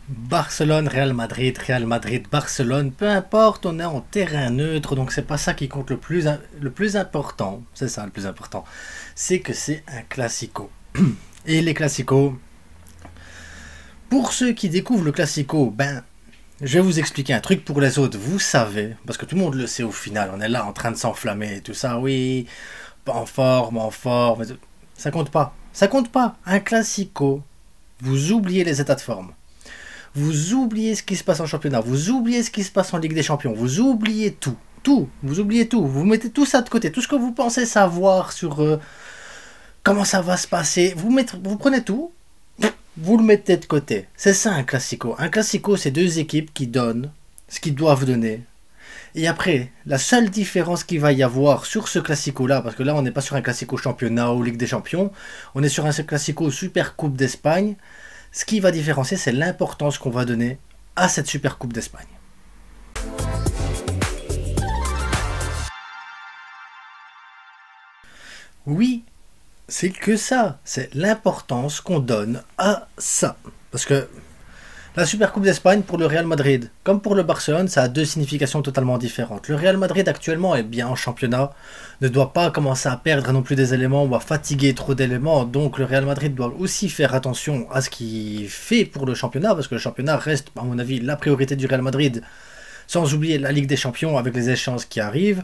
Barcelone, Real Madrid, Barcelone, peu importe, on est en terrain neutre, donc c'est pas ça qui compte le plus important, c'est ça le plus important, c'est que c'est un classico. Et les classicos, pour ceux qui découvrent le classico, ben, je vais vous expliquer un truc pour les autres, vous savez, parce que tout le monde le sait au final, on est là en train de s'enflammer et tout ça, oui, pas en forme, ça compte pas, ça compte pas, un classico, vous oubliez les états de forme. Vous oubliez ce qui se passe en championnat, vous oubliez ce qui se passe en Ligue des Champions, vous oubliez tout, vous oubliez tout, vous mettez tout ça de côté, tout ce que vous pensez savoir sur comment ça va se passer, vous prenez tout, vous le mettez de côté. C'est ça un classico. Un classico, c'est deux équipes qui donnent ce qu'ils doivent donner. Et après, la seule différence qu'il va y avoir sur ce classico-là, parce que là on n'est pas sur un classico championnat ou Ligue des Champions, on est sur un classico Super Coupe d'Espagne. Ce qui va différencier, c'est l'importance qu'on va donner à cette Super Coupe d'Espagne. Oui, c'est que ça. C'est l'importance qu'on donne à ça. Parce que la Super Coupe d'Espagne pour le Real Madrid, comme pour le Barcelone, ça a deux significations totalement différentes. Le Real Madrid actuellement est bien en championnat, ne doit pas commencer à perdre non plus des éléments ou à fatiguer trop d'éléments, donc le Real Madrid doit aussi faire attention à ce qu'il fait pour le championnat, parce que le championnat reste, à mon avis, la priorité du Real Madrid, sans oublier la Ligue des Champions avec les échéances qui arrivent.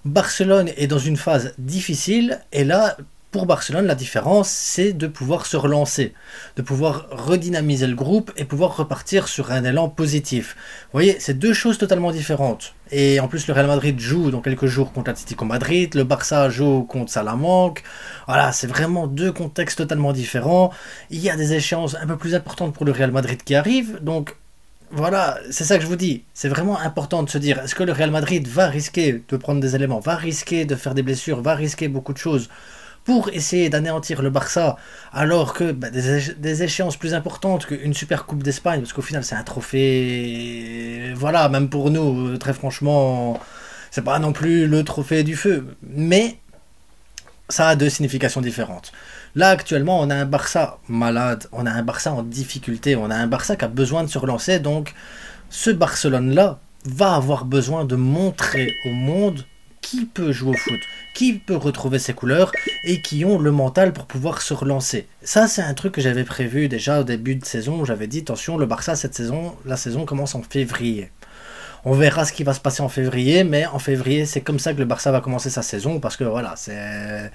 Barcelone est dans une phase difficile, et là, pour Barcelone, la différence, c'est de pouvoir se relancer, de pouvoir redynamiser le groupe et pouvoir repartir sur un élan positif. Vous voyez, c'est deux choses totalement différentes. Et en plus, le Real Madrid joue dans quelques jours contre l'Atlético Madrid, le Barça joue contre Salamanque. Voilà, c'est vraiment deux contextes totalement différents. Il y a des échéances un peu plus importantes pour le Real Madrid qui arrivent, donc voilà, c'est ça que je vous dis. C'est vraiment important de se dire, est-ce que le Real Madrid va risquer de prendre des éléments, va risquer de faire des blessures, va risquer beaucoup de choses pour essayer d'anéantir le Barça, alors que des échéances plus importantes qu'une Super Coupe d'Espagne, parce qu'au final c'est un trophée, voilà, même pour nous, très franchement, c'est pas non plus le trophée du feu, mais ça a deux significations différentes. Là actuellement on a un Barça malade, on a un Barça en difficulté, on a un Barça qui a besoin de se relancer, donc ce Barcelone-là va avoir besoin de montrer au monde qui peut jouer au foot, qui peut retrouver ses couleurs et qui ont le mental pour pouvoir se relancer. Ça, c'est un truc que j'avais prévu déjà au début de saison où j'avais dit attention, le Barça cette saison, la saison commence en février. On verra ce qui va se passer en février, mais en février, c'est comme ça que le Barça va commencer sa saison parce que voilà, c'est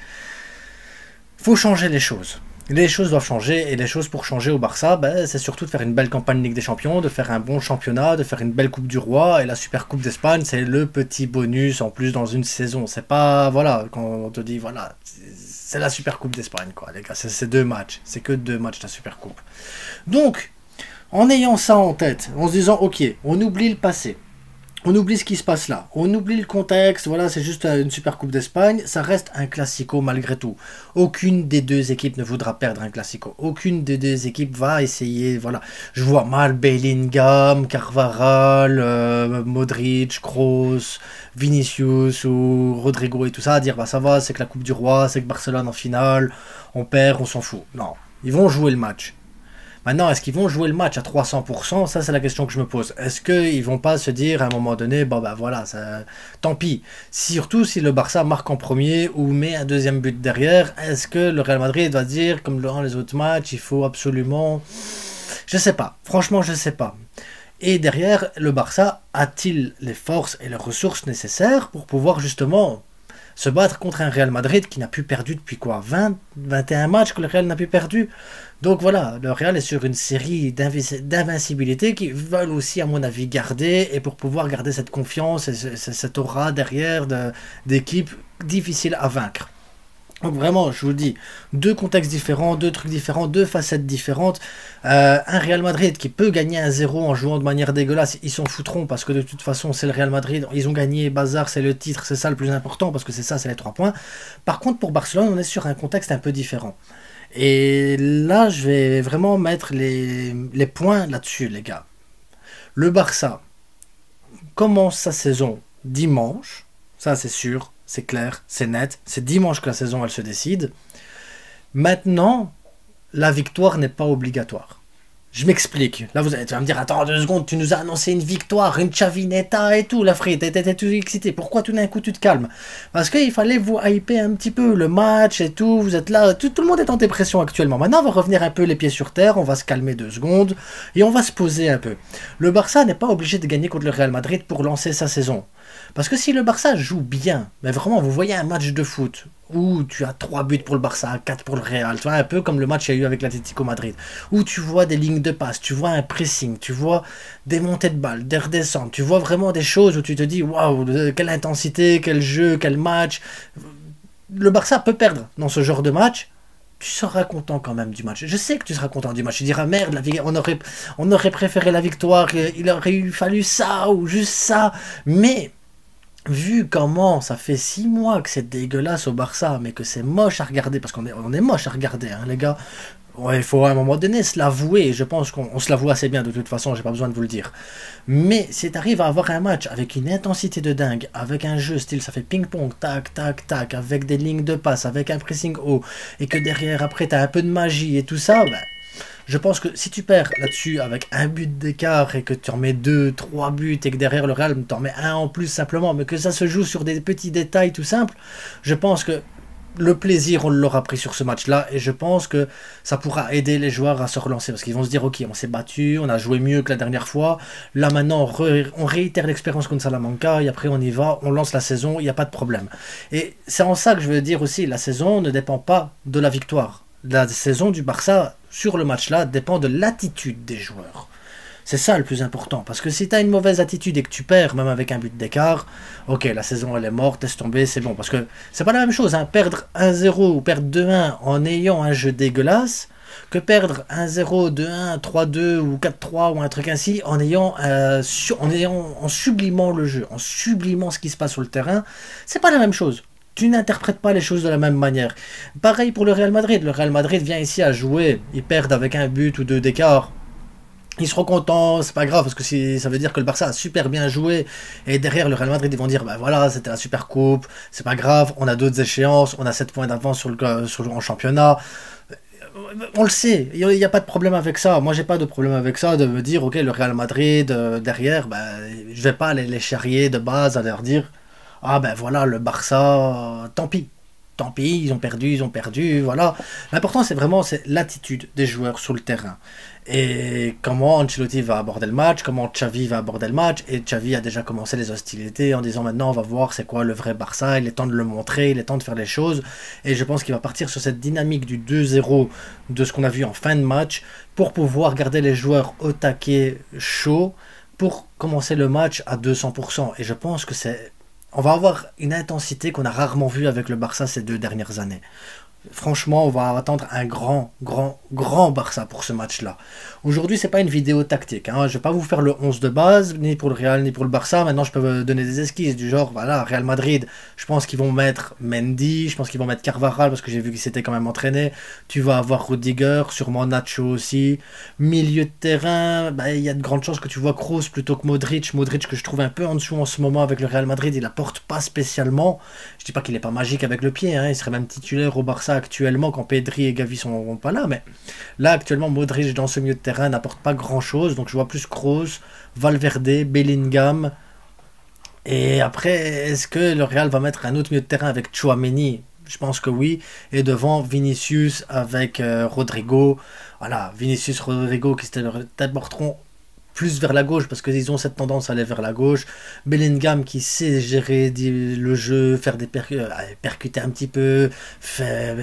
faut changer les choses. Les choses doivent changer, et les choses pour changer au Barça, ben, c'est surtout de faire une belle campagne Ligue des Champions, de faire un bon championnat, de faire une belle Coupe du Roi, et la Super Coupe d'Espagne, c'est le petit bonus en plus dans une saison. C'est pas, voilà, quand on te dit, voilà, c'est la Super Coupe d'Espagne, quoi, les gars, c'est deux matchs, c'est que deux matchs la Super Coupe. Donc, en ayant ça en tête, en se disant, ok, on oublie le passé, on oublie ce qui se passe là, on oublie le contexte, voilà, c'est juste une Super Coupe d'Espagne, ça reste un classico malgré tout. Aucune des deux équipes ne voudra perdre un classico, aucune des deux équipes va essayer, voilà. Je vois mal Bellingham, Carvajal, Modric, Kroos, Vinicius ou Rodrigo et tout ça, à dire bah ça va, c'est que la Coupe du Roi, c'est que Barcelone en finale, on perd, on s'en fout. Non, ils vont jouer le match. Maintenant, est-ce qu'ils vont jouer le match à 300%? Ça, c'est la question que je me pose. Est-ce qu'ils vont pas se dire à un moment donné, bon ben voilà, ça, tant pis. Surtout si le Barça marque en premier ou met un deuxième but derrière, est-ce que le Real Madrid va dire, comme dans les autres matchs, il faut absolument... Je sais pas. Franchement, je sais pas. Et derrière, le Barça a-t-il les forces et les ressources nécessaires pour pouvoir justement se battre contre un Real Madrid qui n'a plus perdu depuis quoi 21 matchs que le Real n'a plus perdu. Donc voilà, le Real est sur une série d'invincibilité qu'ils veulent aussi, à mon avis, garder, et pour pouvoir garder cette confiance et cette aura derrière d'équipe difficile à vaincre. Donc vraiment, je vous le dis, deux contextes différents, deux trucs différents, deux facettes différentes. Un Real Madrid qui peut gagner 1-0 en jouant de manière dégueulasse, ils s'en foutront parce que de toute façon c'est le Real Madrid, ils ont gagné, bazar, c'est le titre, c'est ça le plus important parce que c'est ça, c'est les 3 points. Par contre pour Barcelone, on est sur un contexte un peu différent. Et là, je vais vraiment mettre les points là-dessus, les gars. Le Barça commence sa saison dimanche, ça c'est sûr. C'est clair, c'est net, c'est dimanche que la saison elle se décide. Maintenant, la victoire n'est pas obligatoire. Je m'explique. Là, tu vas me dire, attends 2 secondes, tu nous as annoncé une victoire, une chavinetta et tout, la frite, t'étais tout excité. Pourquoi tout d'un coup tu te calmes? Parce qu'il fallait vous hyper un petit peu le match et tout, vous êtes là, tout le monde est en dépression actuellement. Maintenant, on va revenir un peu les pieds sur terre, on va se calmer 2 secondes et on va se poser un peu. Le Barça n'est pas obligé de gagner contre le Real Madrid pour lancer sa saison. Parce que si le Barça joue bien, mais vraiment, vous voyez un match de foot où tu as 3 buts pour le Barça, 4 pour le Real, tu vois, un peu comme le match qu'il y a eu avec l'Atlético Madrid, où tu vois des lignes de passe, tu vois un pressing, tu vois des montées de balles, des redescentes, tu vois vraiment des choses où tu te dis, waouh, quelle intensité, quel jeu, quel match. Le Barça peut perdre dans ce genre de match. Tu seras content quand même du match. Je sais que tu seras content du match. Tu diras, merde, on aurait préféré la victoire, il aurait fallu ça ou juste ça. Mais vu comment ça fait 6 mois que c'est dégueulasse au Barça, mais que c'est moche à regarder, parce on est moche à regarder, hein, les gars. Ouais, il faut à un moment donné se l'avouer, je pense qu'on se l'avoue assez bien de toute façon, j'ai pas besoin de vous le dire. Mais si tu arrives à avoir un match avec une intensité de dingue, avec un jeu style, ça fait ping-pong, tac, tac, tac, avec des lignes de passe, avec un pressing haut, et que derrière après tu as un peu de magie et tout ça, ben, je pense que si tu perds là-dessus avec un but d'écart et que tu en mets 2, 3 buts et que derrière le Real tu en mets un en plus simplement, mais que ça se joue sur des petits détails tout simples, je pense que le plaisir, on l'aura pris sur ce match-là et je pense que ça pourra aider les joueurs à se relancer parce qu'ils vont se dire ok, on s'est battu, on a joué mieux que la dernière fois, là maintenant on réitère l'expérience contre Salamanca et après on y va, on lance la saison, il n'y a pas de problème. Et c'est en ça que je veux dire aussi, la saison ne dépend pas de la victoire. La saison du Barça sur le match-là dépend de l'attitude des joueurs. C'est ça le plus important. Parce que si tu as une mauvaise attitude et que tu perds, même avec un but d'écart, ok, la saison elle est morte, laisse tomber, c'est bon. Parce que c'est pas la même chose, hein, perdre 1-0 ou perdre 2-1 en ayant un jeu dégueulasse, que perdre 1-0, 2-1, 3-2 ou 4-3 ou un truc ainsi en en sublimant le jeu, en sublimant ce qui se passe sur le terrain, c'est pas la même chose. Tu n'interprètes pas les choses de la même manière. Pareil pour le Real Madrid. Le Real Madrid vient ici à jouer, ils perdent avec un but ou 2 d'écart. Ils seront contents, c'est pas grave, parce que ça veut dire que le Barça a super bien joué, et derrière le Real Madrid, ils vont dire, ben voilà, c'était la super coupe, c'est pas grave, on a d'autres échéances, on a 7 points d'avance en championnat. On le sait, il n'y a pas de problème avec ça. Moi, j'ai pas de problème avec ça, de me dire, ok, le Real Madrid, derrière, ben, je vais pas les charrier de base à leur dire, ah ben voilà, le Barça, tant pis. Tant pis, ils ont perdu, voilà. L'important, c'est l'attitude des joueurs sur le terrain. Et comment Ancelotti va aborder le match, comment Xavi va aborder le match. Et Xavi a déjà commencé les hostilités en disant maintenant, on va voir c'est quoi le vrai Barça, il est temps de le montrer, il est temps de faire les choses. Et je pense qu'il va partir sur cette dynamique du 2-0 de ce qu'on a vu en fin de match pour pouvoir garder les joueurs au taquet chaud pour commencer le match à 200%. Et je pense que on va avoir une intensité qu'on a rarement vue avec le Barça ces 2 dernières années. Franchement, on va attendre un grand Barça pour ce match-là. Aujourd'hui, c'est pas une vidéo tactique. Hein. Je vais pas vous faire le 11 de base, ni pour le Real, ni pour le Barça. Maintenant, je peux vous donner des esquisses du genre, voilà, Real Madrid, je pense qu'ils vont mettre Mendy, je pense qu'ils vont mettre Carvajal, parce que j'ai vu qu'il s'était quand même entraîné. Tu vas avoir Rudiger, sûrement Nacho aussi. Milieu de terrain, bah, il y a de grandes chances que tu vois Kroos plutôt que Modric. Modric que je trouve un peu en dessous en ce moment avec le Real Madrid, il apporte pas spécialement. Je dis pas qu'il est pas magique avec le pied, hein. Il serait même titulaire au Barça actuellement quand Pedri et Gavi sont pas là, mais là actuellement Modric dans ce milieu de terrain n'apporte pas grand chose, donc je vois plus Kroos, Valverde, Bellingham, et après est-ce que le Real va mettre un autre milieu de terrain avec Tchouaméni? Je pense que oui, et devant Vinicius avec Rodrigo, voilà, Vinicius, Rodrigo qui se porteront plus vers la gauche parce qu'ils ont cette tendance à aller vers la gauche. Bellingham qui sait gérer le jeu, faire des percuter un petit peu,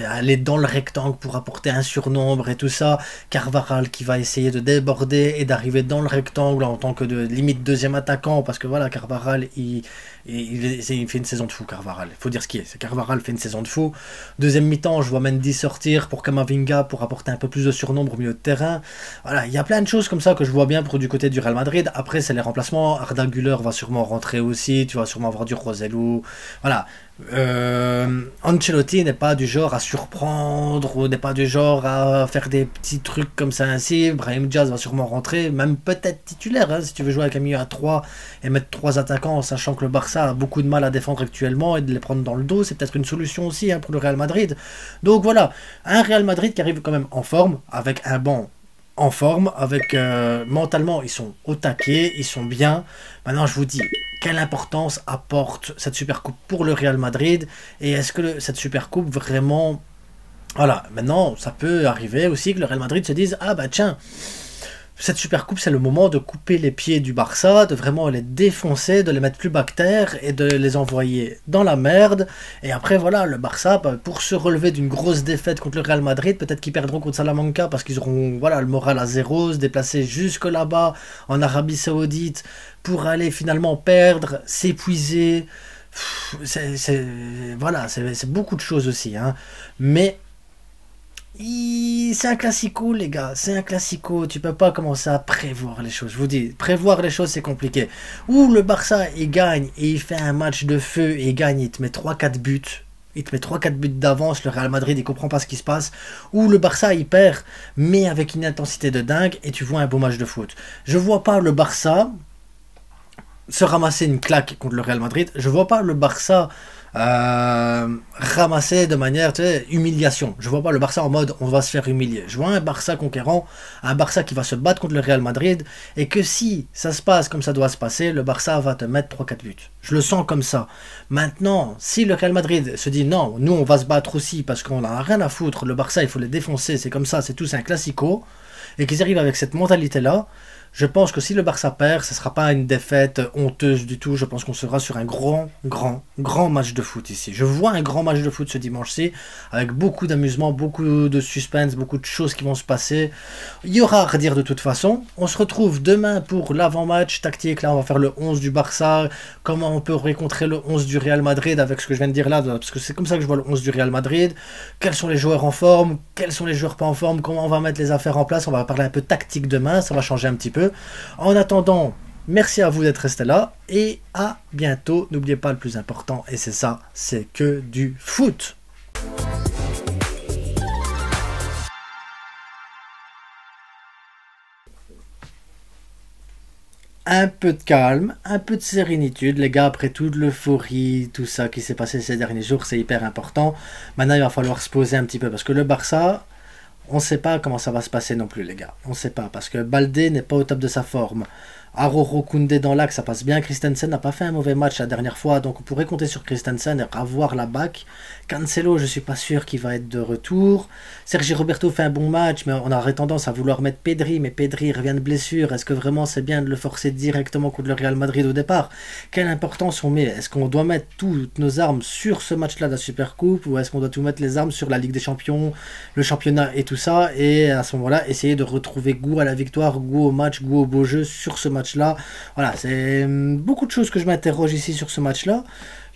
aller dans le rectangle pour apporter un surnombre et tout ça. Carvajal qui va essayer de déborder et d'arriver dans le rectangle en tant que limite deuxième attaquant parce que voilà, Carvajal il fait une saison de fou. Carvajal, il faut dire ce qui est. Carvajal fait une saison de fou. Deuxième mi-temps, je vois Mendy sortir pour Camavinga pour apporter un peu plus de surnombre au milieu de terrain. Voilà, il y a plein de choses comme ça que je vois bien pour du côté du Real Madrid. Après, c'est les remplacements. Arda Güler va sûrement rentrer aussi. Tu vas sûrement avoir du Roselu. Voilà. Ancelotti n'est pas du genre à surprendre ou n'est pas du genre à faire des petits trucs comme ça ainsi. Brahim Diaz va sûrement rentrer, même peut-être titulaire, hein, si tu veux jouer avec un milieu à 3 et mettre 3 attaquants, sachant que le Barça a beaucoup de mal à défendre actuellement et de les prendre dans le dos, c'est peut-être une solution aussi hein, pour le Real Madrid. Donc voilà, un Real Madrid qui arrive quand même en forme avec un banc en forme, avec mentalement, ils sont au taquet, ils sont bien. Maintenant, je vous dis, quelle importance apporte cette Supercoupe pour le Real Madrid et est-ce que cette Supercoupe vraiment... Voilà, maintenant, ça peut arriver aussi que le Real Madrid se dise, ah bah tiens, cette Supercoupe, c'est le moment de couper les pieds du Barça, de vraiment les défoncer, de les mettre plus bas que terre et de les envoyer dans la merde. Et après, voilà, le Barça, pour se relever d'une grosse défaite contre le Real Madrid, peut-être qu'ils perdront contre Salamanca parce qu'ils auront voilà, le moral à zéro, se déplacer jusque là-bas, en Arabie Saoudite, pour aller finalement perdre, s'épuiser. Voilà, c'est beaucoup de choses aussi. Hein. Mais... c'est un classico, les gars. C'est un classico. Tu peux pas commencer à prévoir les choses. Je vous dis, prévoir les choses, c'est compliqué. Ou le Barça, il gagne et il fait un match de feu et il gagne, il te met 3-4 buts. Il te met 3-4 buts d'avance. Le Real Madrid, il comprend pas ce qui se passe. Ou le Barça, il perd, mais avec une intensité de dingue et tu vois un beau match de foot. Je vois pas le Barça se ramasser une claque contre le Real Madrid. Je vois pas le Barça ramasser de manière, tu sais, humiliation. Je vois pas le Barça en mode on va se faire humilier. Je vois un Barça conquérant, un Barça qui va se battre contre le Real Madrid et que si ça se passe comme ça doit se passer, le Barça va te mettre 3-4 buts. Je le sens comme ça. Maintenant, si le Real Madrid se dit non, nous on va se battre aussi parce qu'on en a rien à foutre, le Barça il faut les défoncer, c'est comme ça, c'est tout, c'est un classico, et qu'ils arrivent avec cette mentalité-là, je pense que si le Barça perd, ce ne sera pas une défaite honteuse du tout. Je pense qu'on sera sur un grand match de foot ici. Je vois un grand match de foot ce dimanche-ci, avec beaucoup d'amusement, beaucoup de suspense, beaucoup de choses qui vont se passer. Il y aura à redire de toute façon. On se retrouve demain pour l'avant-match tactique. Là, on va faire le 11 du Barça. Comment on peut rencontrer le 11 du Real Madrid avec ce que je viens de dire là, parce que c'est comme ça que je vois le 11 du Real Madrid. Quels sont les joueurs en forme, quels sont les joueurs pas en forme, comment on va mettre les affaires en place. On va parler un peu tactique demain, ça va changer un petit peu. En attendant, merci à vous d'être restés là et à bientôt. N'oubliez pas le plus important et c'est ça, c'est que du foot. Un peu de calme, un peu de sérénitude, les gars, après toute l'euphorie, tout ça qui s'est passé ces derniers jours, c'est hyper important. Maintenant, il va falloir se poser un petit peu parce que le Barça, on ne sait pas comment ça va se passer non plus, les gars. On ne sait pas, parce que Baldé n'est pas au top de sa forme. Aroro Koundé dans l'axe, ça passe bien. Christensen n'a pas fait un mauvais match la dernière fois, donc on pourrait compter sur Christensen et avoir la back. Cancelo, je suis pas sûr qu'il va être de retour. Sergi Roberto fait un bon match, mais on aurait tendance à vouloir mettre Pedri, mais Pedri revient de blessure. Est-ce que vraiment c'est bien de le forcer directement contre le Real Madrid au départ? Quelle importance on met? Est-ce qu'on doit mettre toutes nos armes sur ce match-là de la Supercoupe, ou est-ce qu'on doit tout mettre les armes sur la Ligue des Champions, le championnat et tout ça, et à ce moment-là, essayer de retrouver goût à la victoire, goût au match, goût au beau jeu sur ce match-là? Voilà, c'est beaucoup de choses que je m'interroge ici sur ce match-là.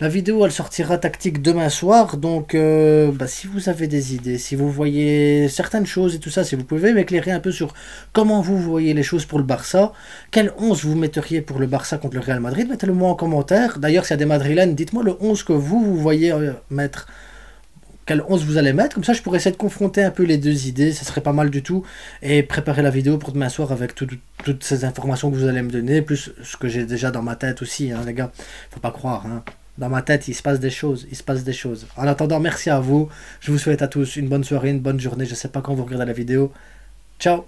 La vidéo, elle sortira tactique demain soir, donc si vous avez des idées, si vous voyez certaines choses et tout ça, si vous pouvez m'éclairer un peu sur comment vous voyez les choses pour le Barça, quel 11 vous metteriez pour le Barça contre le Real Madrid, mettez-le moi en commentaire. D'ailleurs, s'il y a des Madrilènes, dites-moi le 11 que vous voyez mettre. Quel 11 vous allez mettre, comme ça je pourrais essayer de confronter un peu les deux idées, ça serait pas mal du tout, et préparer la vidéo pour demain soir avec toutes ces informations que vous allez me donner, plus ce que j'ai déjà dans ma tête aussi, hein, les gars, faut pas croire, hein. Dans ma tête il se passe des choses, En attendant, merci à vous, je vous souhaite à tous une bonne soirée, une bonne journée, je sais pas quand vous regardez la vidéo, ciao.